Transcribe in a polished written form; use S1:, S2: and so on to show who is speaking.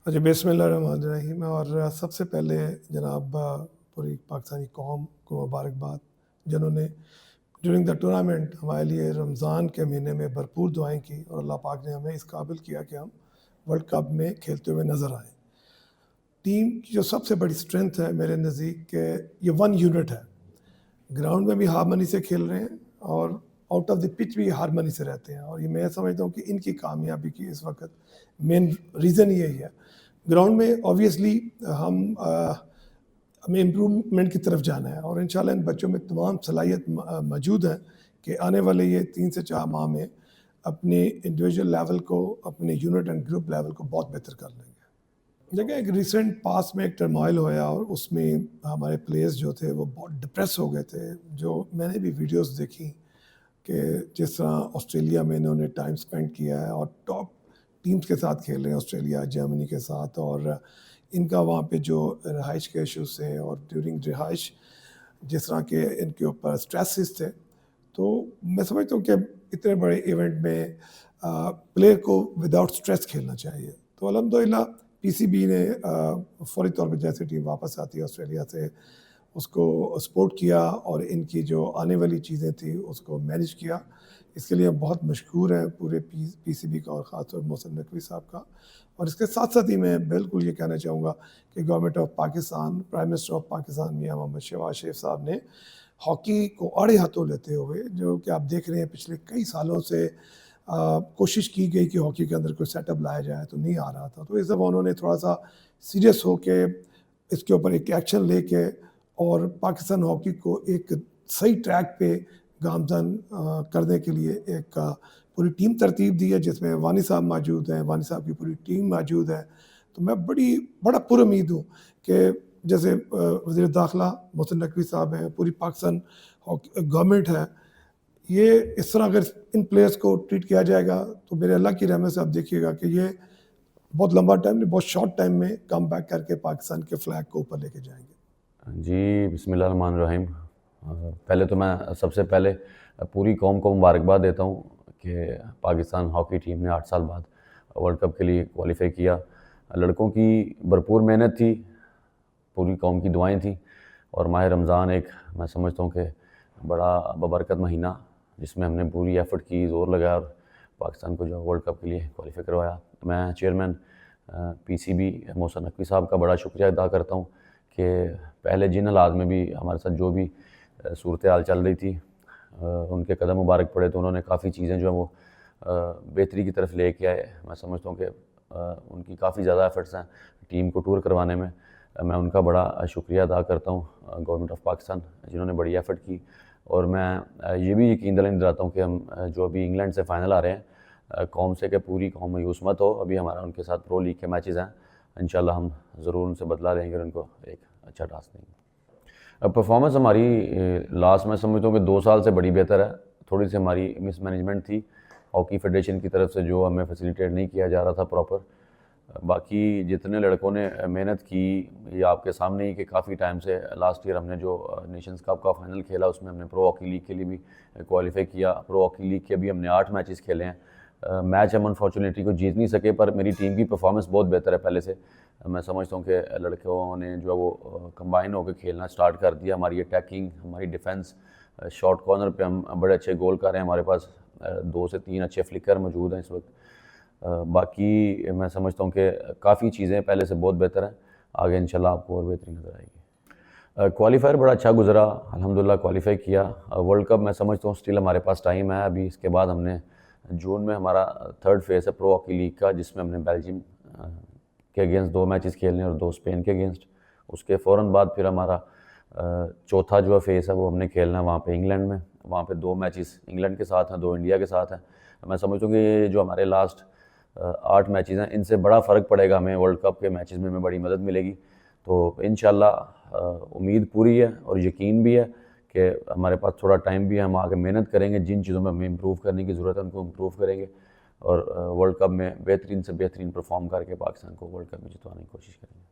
S1: अच्छा, बिस्मिल्लाहिर्रहमानिर्रहीम। और सबसे पहले जनाब पूरी पाकिस्तानी कौम को मुबारकबाद, जिन्होंने ड्यूरिंग द टूर्नामेंट हमारे लिए रमज़ान के महीने में भरपूर दुआएं की और अल्लाह पाक ने हमें इस काबिल किया कि हम वर्ल्ड कप में खेलते हुए नज़र आए। टीम की जो सबसे बड़ी स्ट्रेंथ है मेरे नज़दीक के, ये वन यूनिट है। ग्राउंड में भी हारमनी से खेल रहे हैं और आउट ऑफ द पिच भी हारमनी से रहते हैं, और ये मैं समझता हूँ कि इनकी कामयाबी की इस वक्त मेन रीज़न यही है। ग्राउंड में ऑब्वियसली हमें इम्प्रूवमेंट की तरफ जाना है, और इंशाल्लाह इन बच्चों में तमाम सलाहियत मौजूद है कि आने वाले ये 3 से 4 माह में अपने इंडिविजुअल लेवल को, अपने यूनिट एंड ग्रुप लेवल को बहुत बेहतर कर लेंगे। देखिए, एक रिसेंट पास में एक टर्मोइल होया और उसमें हमारे प्लेयर्स जो थे वो बहुत डिप्रेस हो गए थे। जो मैंने भी वीडियोस देखी कि जिस तरह ऑस्ट्रेलिया में इन्होंने टाइम स्पेंड किया है और टॉप टीम्स के साथ खेल रहे हैं, ऑस्ट्रेलिया, जर्मनी के साथ, और इनका वहाँ पे जो रिहाइश के इशूज़ थे और ड्यूरिंग रिहाइश जिस तरह के इनके ऊपर स्ट्रेसेस थे, तो मैं समझता हूँ कि इतने बड़े इवेंट में प्लेयर को विदाउट स्ट्रेस खेलना चाहिए। तो अल्हम्दुलिल्लाह पीसीबी ने फौरी तौर पे जैसे टीम वापस आती है ऑस्ट्रेलिया से, उसको सपोर्ट किया और इनकी जो आने वाली चीज़ें थी उसको मैनेज किया। इसके लिए हम बहुत मशकूर हैं पूरे पीसीबी का और ख़ासतौर मोहसिन नकवी साहब का। और इसके साथ साथ ही मैं बिल्कुल ये कहना चाहूँगा कि government of Pakistan, prime minister of Pakistan Mian Mohammad Shahbaz Sharif साहब ने हॉकी को आड़े हाथों लेते हुए, जो कि आप देख रहे हैं पिछले कई सालों से कोशिश की गई कि हॉकी के अंदर कोई सेटअप लाया जाए तो नहीं आ रहा था, तो इस दफ़ा उन्होंने थोड़ा सा सीरियस होके इसके ऊपर एक एक्शन लेके और पाकिस्तान हॉकी को एक सही ट्रैक पे गामजन करने के लिए एक पूरी टीम तरतीब दी है, जिसमें वानी साहब मौजूद हैं, वानी साहब की पूरी टीम मौजूद है। तो मैं बड़ा पुरुमीद हूँ कि जैसे वज़ीर दाखिला मोहसिन नकवी साहब हैं, पूरी पाकिस्तान गवर्नमेंट है, ये इस तरह अगर इन प्लेयर्स को ट्रीट किया जाएगा तो मेरे अल्लाह की रहमत से आप देखिएगा कि ये बहुत लंबा टाइम नहीं, बहुत शॉर्ट टाइम में कम बैक करके पाकिस्तान के फ्लैग को ऊपर लेके जाएंगे।
S2: जी, बिस्मिल्लाहिर्रहमानिर्रहीम। पहले तो मैं सबसे पहले पूरी कौम को मुबारकबाद देता हूँ कि पाकिस्तान हॉकी टीम ने 8 साल बाद वर्ल्ड कप के लिए क्वालिफाई किया। लड़कों की भरपूर मेहनत थी, पूरी कौम की दुआएं थी, और माह रमज़ान एक मैं समझता हूँ कि बड़ा बबरकत महीना, जिसमें हमने पूरी एफ़र्ट की, ज़ोर लगाया और पाकिस्तान को जो वर्ल्ड कप के लिए क्वालिफाई करवाया। मैं चेयरमैन पीसीबी मोहसिन नकवी साहब का बड़ा शुक्रिया अदा करता हूँ कि पहले जिन हालात में भी हमारे साथ जो भी सूरत हाल चल रही थी, उनके कदम मुबारक पड़े तो उन्होंने काफ़ी चीज़ें जो हैं वो बेहतरी की तरफ ले के आए। मैं समझता हूँ कि उनकी काफ़ी ज़्यादा एफ़र्ट्स हैं टीम को टूर करवाने में। मैं उनका बड़ा शुक्रिया अदा करता हूँ, गवर्नमेंट ऑफ पाकिस्तान, जिन्होंने बड़ी एफ़र्ट की। और मैं ये भी यकीन दिलाता हूँ कि हम जो अभी इंग्लैंड से फ़ाइनल आ रहे हैं, कौम से कि पूरी कौम मायूस मत हो। अभी हमारा उनके साथ प्रो लीग के मैचेस हैं, इंशाल्लाह हम ज़रूर उनसे बदला लेंगे और उनको एक अच्छा टास्क देंगे। परफॉर्मेंस हमारी लास्ट मैं समझता हूँ कि 2 साल से बड़ी बेहतर है। थोड़ी सी हमारी मिसमैनेजमेंट थी हॉकी फेडरेशन की तरफ से, जो हमें फैसिलिटेट नहीं किया जा रहा था प्रॉपर। बाकी जितने लड़कों ने मेहनत की, ये आपके सामने ही कि काफ़ी टाइम से लास्ट ईयर हमने जो नेशंस कप का फाइनल खेला, उसमें हमने प्रो हॉकी लीग के लिए भी क्वालिफाई किया। प्रो हॉकी लीग के भी हमने 8 मैचेस खेले हैं। मैच हम अनफॉर्चुनेटली को जीत नहीं सके, पर मेरी टीम की परफॉर्मेंस बहुत बेहतर है पहले से। मैं समझता हूँ कि लड़कों ने जो है वो कंबाइन होकर खेलना स्टार्ट कर दिया। हमारी अटैकिंग, हमारी डिफेंस, शॉर्ट कॉर्नर पे हम बड़े अच्छे गोल कर रहे हैं। हमारे पास 2 से 3 अच्छे फ्लिकर मौजूद हैं इस वक्त। बाकी मैं समझता हूँ कि काफ़ी चीज़ें पहले से बहुत बेहतर हैं। आगे इंशाल्लाह आपको और बेहतरी नज़र आएगी। क्वालिफायर बड़ा अच्छा गुजरा, अल्हम्दुलिल्लाह क्वालिफाई किया। वर्ल्ड कप मैं समझता हूँ स्टिल हमारे पास टाइम है अभी। इसके बाद हमने जून में हमारा 3rd फेज़ है प्रो हॉकी लीग का, जिसमें हमने बेल्जियम के अगेंस्ट 2 मैचेस खेलने और 2 स्पेन के अगेंस्ट। उसके फ़ौरन बाद फिर हमारा चौथा जो फेज़ है वो हमने खेलना है वहाँ पे इंग्लैंड में। वहाँ पे 2 मैचेस इंग्लैंड के साथ हैं, 2 इंडिया के साथ हैं। मैं समझता हूँ कि ये जो हमारे लास्ट 8 मैचेस हैं, इनसे बड़ा फ़र्क पड़ेगा हमें वर्ल्ड कप के मैचेस में, हमें बड़ी मदद मिलेगी। तो इंशाल्लाह उम्मीद पूरी है और यकीन भी है कि हमारे पास थोड़ा टाइम भी है, हम आगे मेहनत करेंगे, जिन चीज़ों में हमें इम्प्रूव करने की ज़रूरत है उनको इम्प्रूव करेंगे और वर्ल्ड कप में बेहतरीन से बेहतरीन परफॉर्म करके पाकिस्तान को वर्ल्ड कप में जितवाने की कोशिश करेंगे।